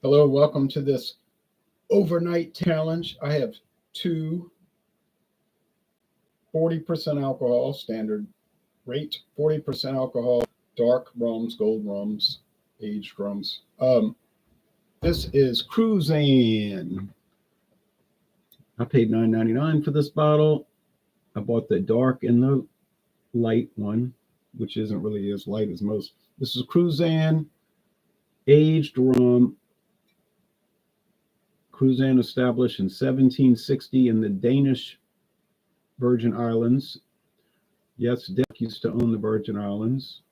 Hello, welcome to this overnight challenge. I have two 40% alcohol, standard rate, 40% alcohol, dark rums, gold rums, aged rums. This is Cruzan. I paid $9.99 for this bottle. I bought the dark and the light one, which isn't really as light as most. This is Cruzan aged rum. Cruzan established in 1760 in the Danish Virgin Islands. Yes, Dick used to own the Virgin Islands,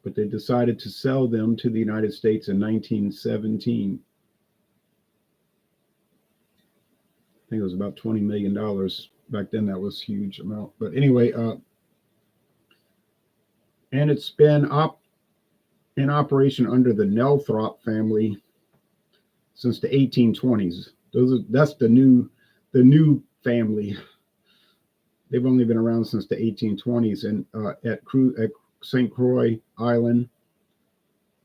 but they decided to sell them to the United States in 1917. I think it was about $20 million. Back then, that was a huge amount. But anyway, and it's been in operation under the Nelthrop family since the 1820s. That's the new family. They've only been around since the 1820s, and at St. Croix Island,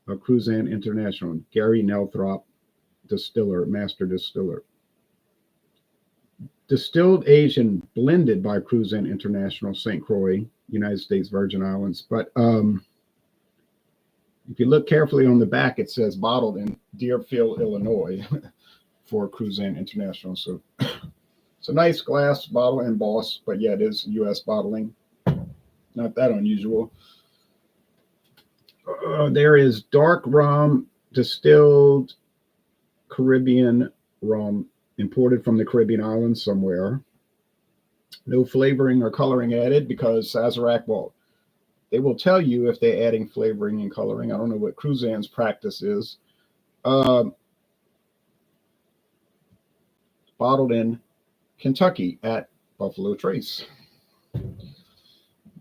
Cruzan International, Gary Nelthrop, distiller, master distiller. Distilled, aged, and blended by Cruzan International, St. Croix, United States Virgin Islands. But if you look carefully on the back, it says bottled in Deerfield, Illinois for Cruzan International. So it's a nice glass bottle embossed, but yeah, it is U.S. bottling. Not that unusual. There is dark rum, distilled Caribbean rum, imported from the Caribbean islands somewhere. No flavoring or coloring added because Sazerac won't. They will tell you if they're adding flavoring and coloring. I don't know what Cruzan's practice is. Bottled in Kentucky at Buffalo Trace. You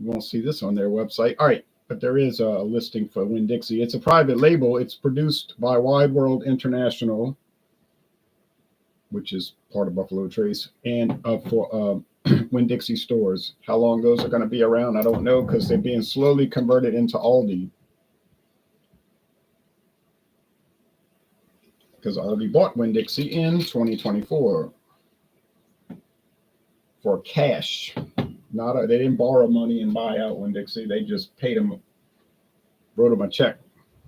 won't see this on their website. All right, but there is a listing for Winn-Dixie. It's a private label. It's produced by Wide World International, which is part of Buffalo Trace, and for Winn-Dixie stores. How long those are going to be around, I don't know, because they're being slowly converted into Aldi. Because Aldi bought Winn-Dixie in 2024 for cash. They didn't borrow money and buy out Winn-Dixie. They just paid them, wrote them a check.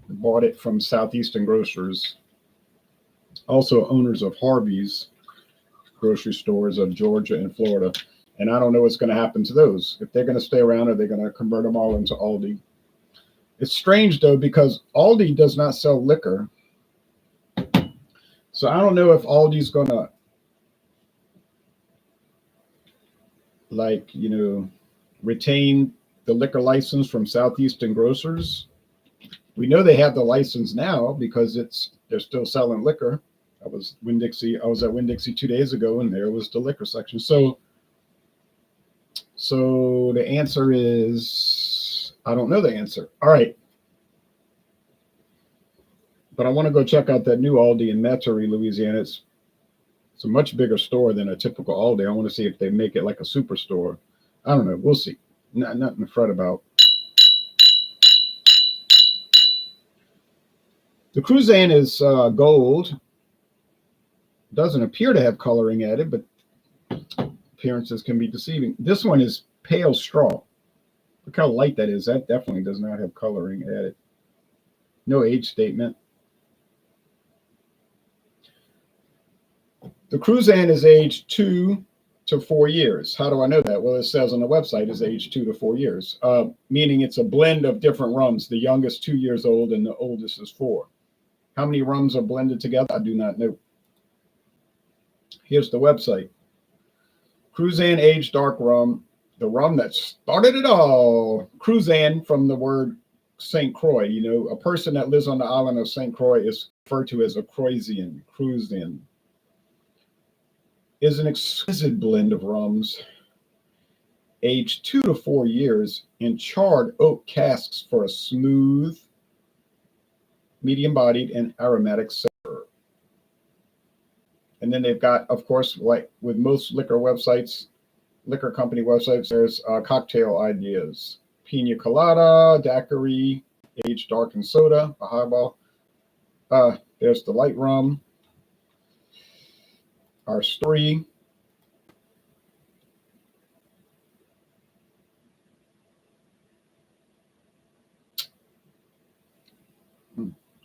They bought it from Southeastern Grocers. Also owners of Harvey's grocery stores of Georgia and Florida. And I don't know what's going to happen to those. If they're going to stay around, or they're going to convert them all into Aldi. It's strange, though, because Aldi does not sell liquor. So I don't know if Aldi's going to, retain the liquor license from Southeastern Grocers. We know they have the license now because they're still selling liquor. I was at Winn-Dixie 2 days ago, and there was the liquor section. So the answer is, I don't know the answer. All right. But I want to go check out that new Aldi in Metairie, Louisiana. It's a much bigger store than a typical Aldi. I want to see if they make it like a superstore. I don't know. We'll see. Nothing to fret about. The Cruzan is gold. Doesn't appear to have coloring added, but appearances can be deceiving. This one is pale straw. Look how light that is. That definitely does not have coloring added. No age statement. The Cruzan is aged 2 to 4 years. How do I know that? Well, it says on the website is aged 2 to 4 years, meaning it's a blend of different rums. The youngest 2 years old and the oldest is 4. How many rums are blended together? I do not know. Here's the website. Cruzan aged dark rum, the rum that started it all. Cruzan, from the word St. Croix. A person that lives on the island of St. Croix is referred to as a Croisian. Cruzan is an exquisite blend of rums, aged 2 to 4 years in charred oak casks for a smooth, medium-bodied, and aromatic savor. And then they've got, of course, like with most liquor company websites, there's cocktail ideas. Pina colada, daiquiri, aged dark and soda, a highball. There's the light rum, our story.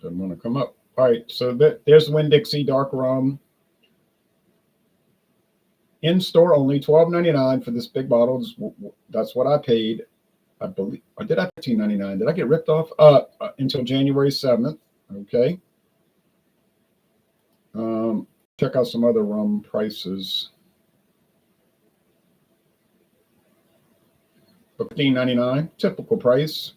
Doesn't want to come up. All right, so there's Winn-Dixie dark rum. In store only, $12.99 for this big bottle. That's what I paid. I believe, or did I pay $13.99? Did I get ripped off? Until January 7th. Okay. Check out some other rum prices. $15.99, typical price.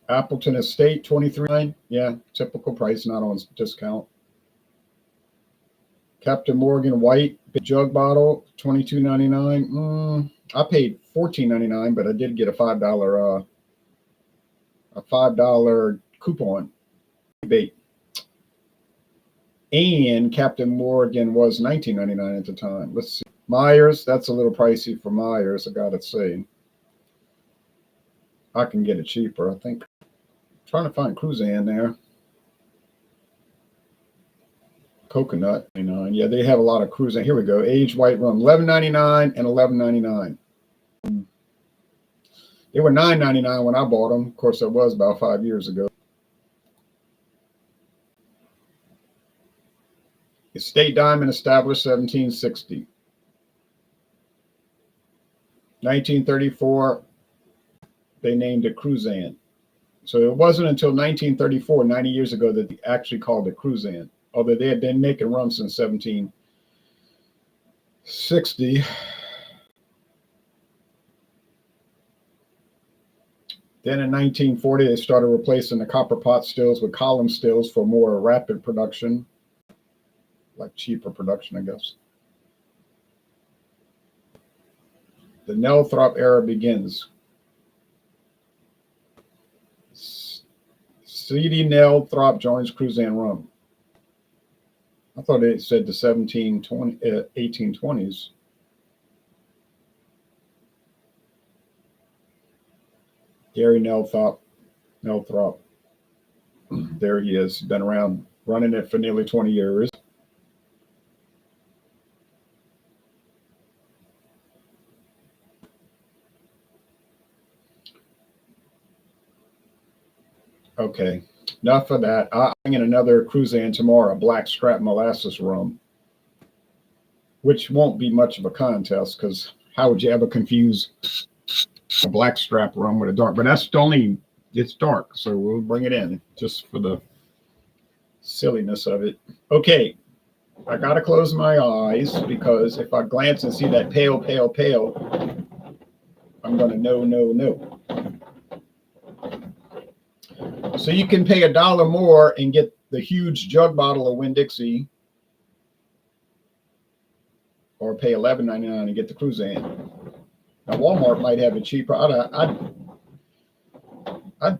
Appleton Estate, $23.99. Yeah, typical price, not on discount. Captain Morgan White big jug bottle, $22.99. I paid $14.99, but I did get a $5 coupon rebate. And Captain Morgan was $19.99 at the time. Let's see. Myers, that's a little pricey for Myers, I gotta say. I can get it cheaper, I think. I'm trying to find Cruzan there. Coconut, $9. Yeah, they have a lot of Cruzan. Here we go. Aged white rum, $11.99 and $11.99. They were $9.99 when I bought them. Of course, that was about 5 years ago. Estate Diamond established 1760. 1934, they named it Cruzan. So it wasn't until 1934, 90 years ago, that they actually called it Cruzan. Although they had been making rum since 1760. Then in 1940, they started replacing the copper pot stills with column stills for more rapid production, like cheaper production, I guess. The Nelthrop era begins. C.D. Nelthrop joins Cruzan rum. I thought it said the 1820s. Gary Nelthrop. There he is. Been around running it for nearly 20 years. Okay, enough of that. I'll bring in another Cruzan tomorrow, a black strap molasses rum, which won't be much of a contest because how would you ever confuse a black strap rum with a dark? But that's only, it's dark, so we'll bring it in just for the silliness of it. Okay, I got to close my eyes because if I glance and see that pale, I'm going to no. So you can pay $1 more and get the huge jug bottle of Winn-Dixie, or pay $11.99 and get the Cruzan. Now Walmart might have it cheaper. I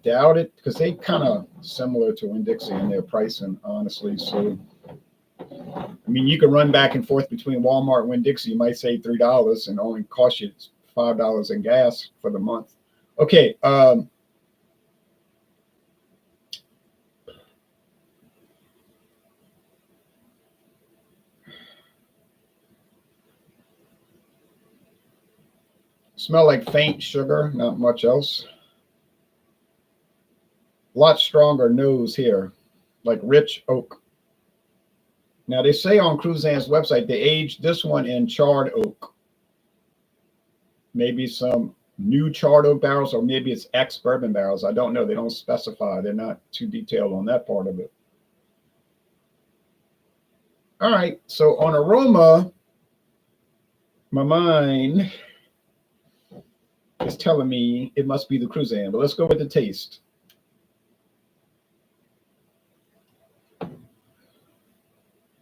doubt it because they kind of similar to Winn-Dixie in their pricing, honestly. So I mean, you can run back and forth between Walmart and Winn-Dixie. You might save $3 and only cost you $5 in gas for the month. Okay. Smell like faint sugar, not much else. A lot stronger nose here, like rich oak. Now they say on Cruzan's website they aged this one in charred oak. Maybe some new charred oak barrels, or maybe it's ex-bourbon barrels. I don't know. They don't specify. They're not too detailed on that part of it. All right. So on aroma, my mind is telling me it must be the Cruzan, but let's go with the taste.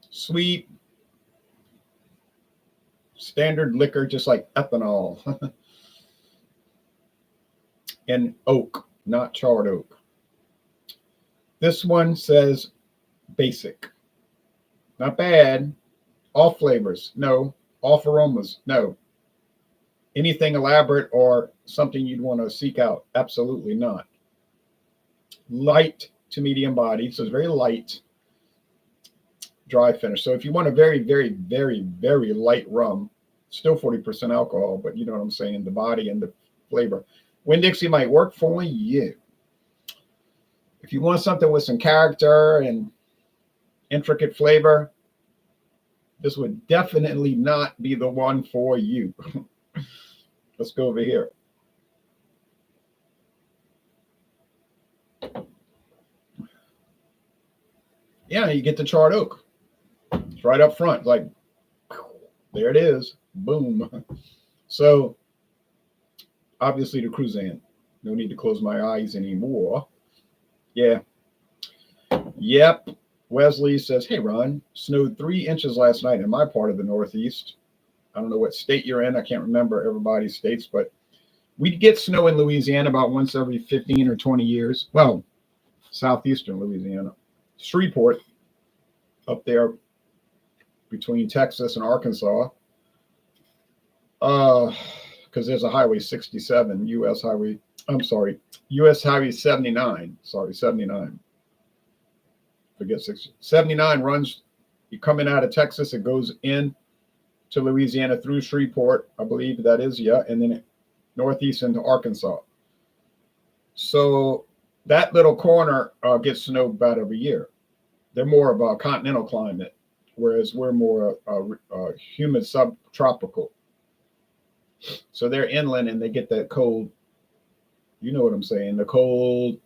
Sweet, standard liquor, just like ethanol. And oak, not charred oak. This one says basic. Not bad. Off flavors, no. Off aromas, no. Anything elaborate or something you'd want to seek out? Absolutely not. Light to medium body, so it's very light, dry finish. So if you want a very, very, very, very light rum, still 40% alcohol, but you know what I'm saying, the body and the flavor, Winn-Dixie might work for you. If you want something with some character and intricate flavor, this would definitely not be the one for you. Let's go over here. Yeah, you get the charred oak. It's right up front. Like, there it is. Boom. So, obviously the Cruzan. No need to close my eyes anymore. Yeah. Yep. Wesley says, hey, Ron, snowed 3 inches last night in my part of the Northeast. I don't know what state you're in. I can't remember everybody's states, but we get snow in Louisiana about once every 15 or 20 years. Well, southeastern Louisiana. Shreveport, up there between Texas and Arkansas. Because there's a Highway 67, US Highway 79. Sorry, 79. Forget 60. 79 runs, you're coming out of Texas, it goes in to Louisiana through Shreveport, I believe that is, yeah, and then northeast into Arkansas. So that little corner gets snowed about every year. They're more of a continental climate, whereas we're more humid subtropical. So they're inland and they get that cold, you know what I'm saying, the cold,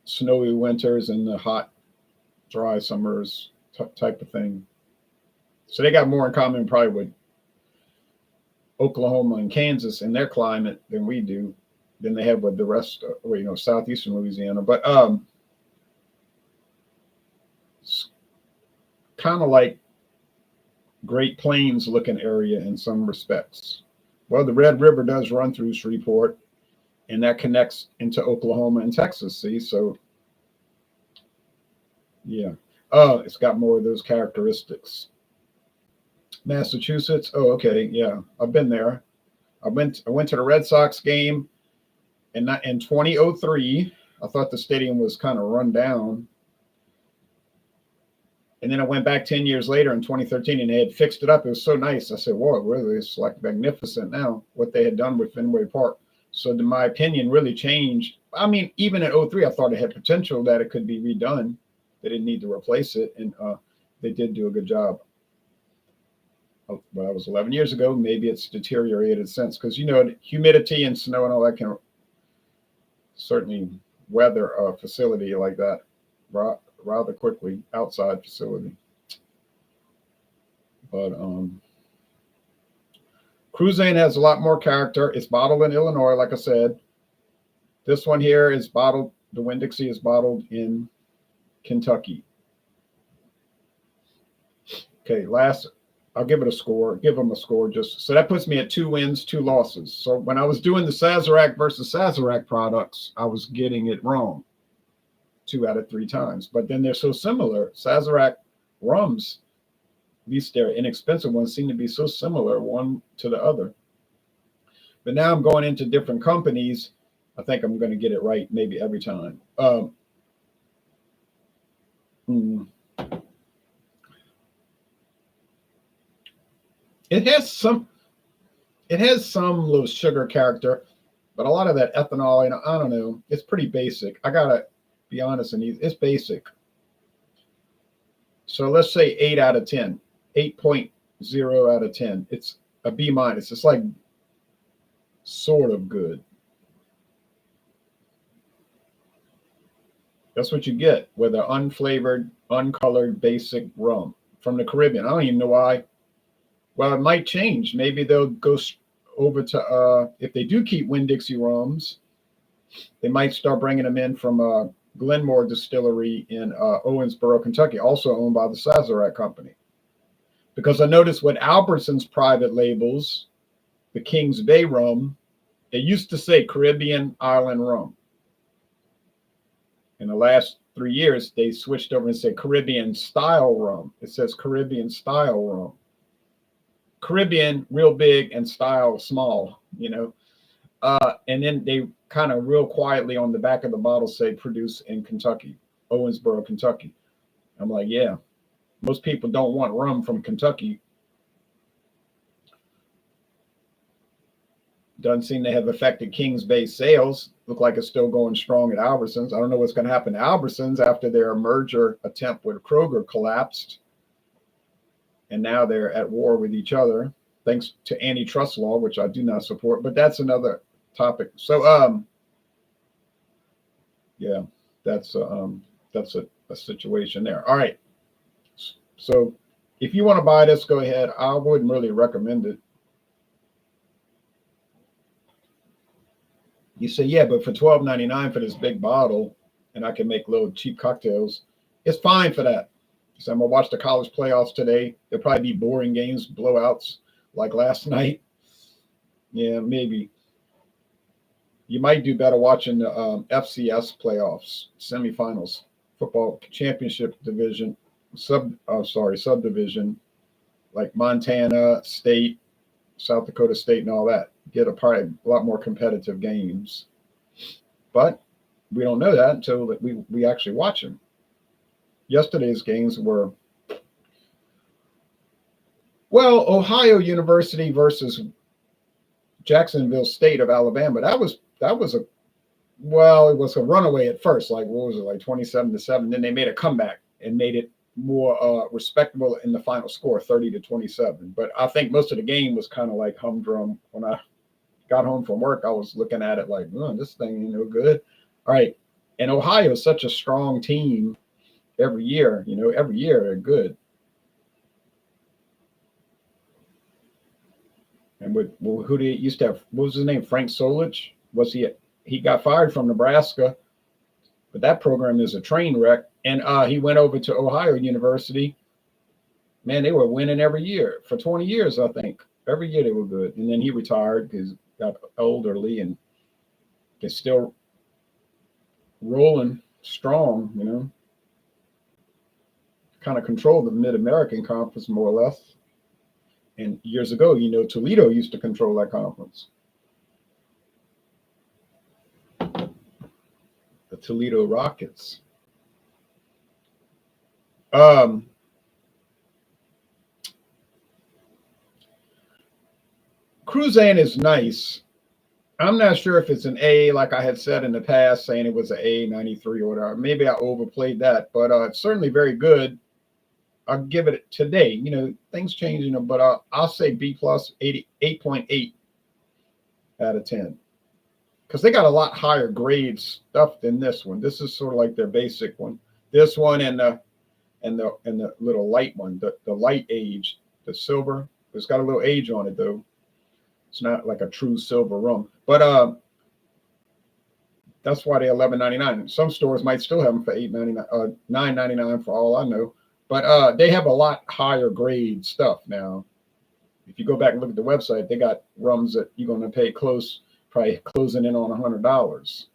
snowy winters and the hot, dry summers type of thing. So they got more in common probably with Oklahoma and Kansas in their climate than we do, than they have with the rest of, southeastern Louisiana. But it's kind of like Great Plains looking area in some respects. Well, the Red River does run through Shreveport, and that connects into Oklahoma and Texas. See, so yeah, it's got more of those characteristics. Massachusetts. Oh, okay, yeah, I've been there. I went to the Red Sox game in 2003. I thought the stadium was kind of run down. And then I went back 10 years later in 2013 and they had fixed it up. It was so nice. I said, whoa, really, it's like magnificent now, what they had done with Fenway Park. So my opinion really changed. I mean, even in 03, I thought it had potential that it could be redone. They didn't need to replace it. And they did do a good job. Well, that was 11 years ago. Maybe it's deteriorated since because, humidity and snow and all that can certainly weather a facility like that rather quickly, outside facility. But Cruzan has a lot more character. It's bottled in Illinois, like I said. This one here is bottled, the Winn-Dixie is bottled in Kentucky. Okay, I'll give it a score, give them a score so that puts me at 2 wins, 2 losses. So when I was doing the Sazerac versus Sazerac products, I was getting it wrong 2 out of 3 times. But then they're so similar. Sazerac rums, at least their inexpensive ones, seem to be so similar one to the other. But now I'm going into different companies. I think I'm going to get it right maybe every time. It has some little sugar character, but a lot of that ethanol, I don't know. It's pretty basic. I gotta be honest, and it's basic. So let's say 8 out of 10, 8.0 out of 10. It's a B minus. It's like sort of good. That's what you get with an unflavored, uncolored, basic rum from the Caribbean. I don't even know why. Well, it might change. Maybe they'll go over to, if they do keep Winn-Dixie rums, they might start bringing them in from Glenmore Distillery in Owensboro, Kentucky, also owned by the Sazerac Company. Because I noticed with Albertson's private labels, the Kings Bay rum, it used to say Caribbean Island rum. In the last 3 years, they switched over and said Caribbean style rum. It says Caribbean style rum. Caribbean real big and style small, you know. And then they kind of real quietly on the back of the bottle say produced in Kentucky, Owensboro, Kentucky. I'm like, yeah, most people don't want rum from Kentucky. Doesn't seem to have affected Kings Bay sales. Look like it's still going strong at Albertsons. I don't know what's going to happen to Albertsons after their merger attempt with Kroger collapsed. And now they're at war with each other, thanks to antitrust law, which I do not support. But that's another topic. So, yeah, that's a situation there. All right. So, if you want to buy this, go ahead. I wouldn't really recommend it. You say, yeah, but for $12.99 for this big bottle, and I can make little cheap cocktails, it's fine for that. So I'm gonna watch the college playoffs today. There'll probably be boring games, blowouts like last night. Yeah, maybe. You might do better watching the FCS playoffs, semifinals, football championship division, subdivision, like Montana State, South Dakota State, and all that. Get probably a lot more competitive games. But we don't know that until we actually watch them. Yesterday's games were, well, Ohio University versus Jacksonville State of Alabama. That was it was a runaway at first. Like, what was it, like 27-7? Then they made a comeback and made it more respectable in the final score, 30-27. But I think most of the game was kind of like humdrum. When I got home from work, I was looking at it like, oh, this thing ain't no good. All right. And Ohio is such a strong team every year. Every year they're good. And who they used to have, what was his name? Frank Solich? He got fired from Nebraska, but that program is a train wreck. And he went over to Ohio University. Man, they were winning every year for 20 years, I think. Every year they were good. And then he retired because he got elderly, and they're still rolling strong, kind of controlled the Mid-American Conference more or less. And years ago, Toledo used to control that conference. The Toledo Rockets. Cruzan is nice. I'm not sure if it's an A, like I had said in the past, saying it was an A93 or whatever. Maybe I overplayed that, but it's certainly very good. I'll give it today. Things change, but I'll say B plus, 8.8 out of 10. Because they got a lot higher grade stuff than this one. This is sort of like their basic one. This one and the little light one, the light age, the silver. It's got a little age on it though. It's not like a true silver rum, but that's why they're $11.99. Some stores might still have them for $8.99, $9.99 for all I know. But they have a lot higher grade stuff now. If you go back and look at the website, they got rums that you're going to pay probably closing in on $100,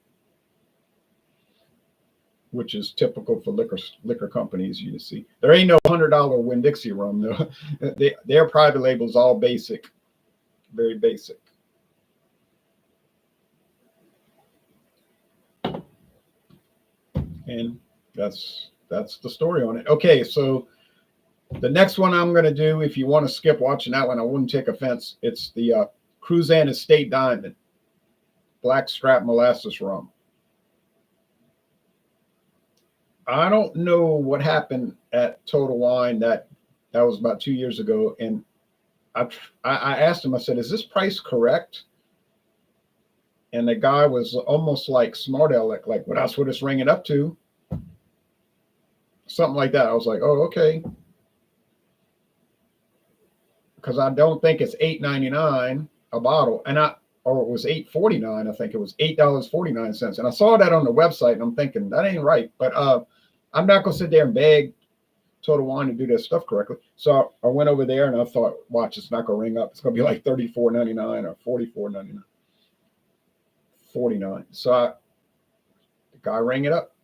which is typical for liquor companies. You see, there ain't no $100 Winn-Dixie rum though. Their private labels all basic, very basic. And that's the story on it. Okay, so the next one I'm going to do, if you want to skip watching that one, I wouldn't take offense. It's the Cruzan Estate Diamond Blackstrap Molasses Rum. I don't know what happened at Total Wine. That was about 2 years ago, and I asked him. I said, "Is this price correct?" And the guy was almost like smart aleck, like, "Well, that's what it's ringing up to." Something like that. I was like, "Oh, okay." Because I don't think it's $8.99 a bottle, or it was $8.49. I think it was $8.49, and I saw that on the website, and I'm thinking that ain't right. But I'm not gonna sit there and beg Total Wine to do their stuff correctly. So I went over there and I thought, watch, it's not gonna ring up. It's gonna be like $34.99 or $44.99, $49. So the guy rang it up,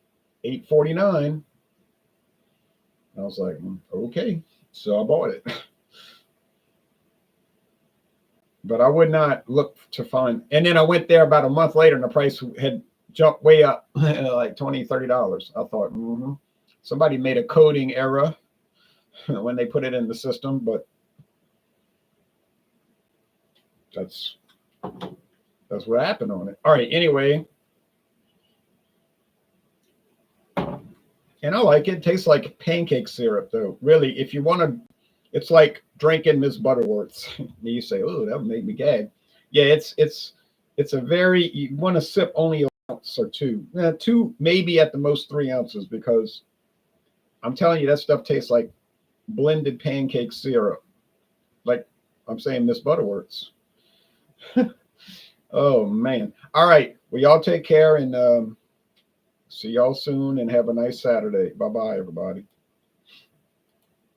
$8.49. I was like, okay. So I bought it. but I would not look to find. And then I went there about a month later, and the price had jumped way up, like $20, $30. I thought, somebody made a coding error when they put it in the system, but that's what happened on it. All right, anyway. And I like it. It tastes like pancake syrup, though. Really, if you want to, it's like drinking Miss Butterworth's. You say, "Oh, that would make me gag." Yeah, it's a very. You want to sip only an ounce or two. Two, maybe at the most 3 ounces, because I'm telling you, that stuff tastes like blended pancake syrup. Like I'm saying, Miss Butterworth's. Oh man! All right, well, y'all take care and see y'all soon, and have a nice Saturday. Bye bye, everybody.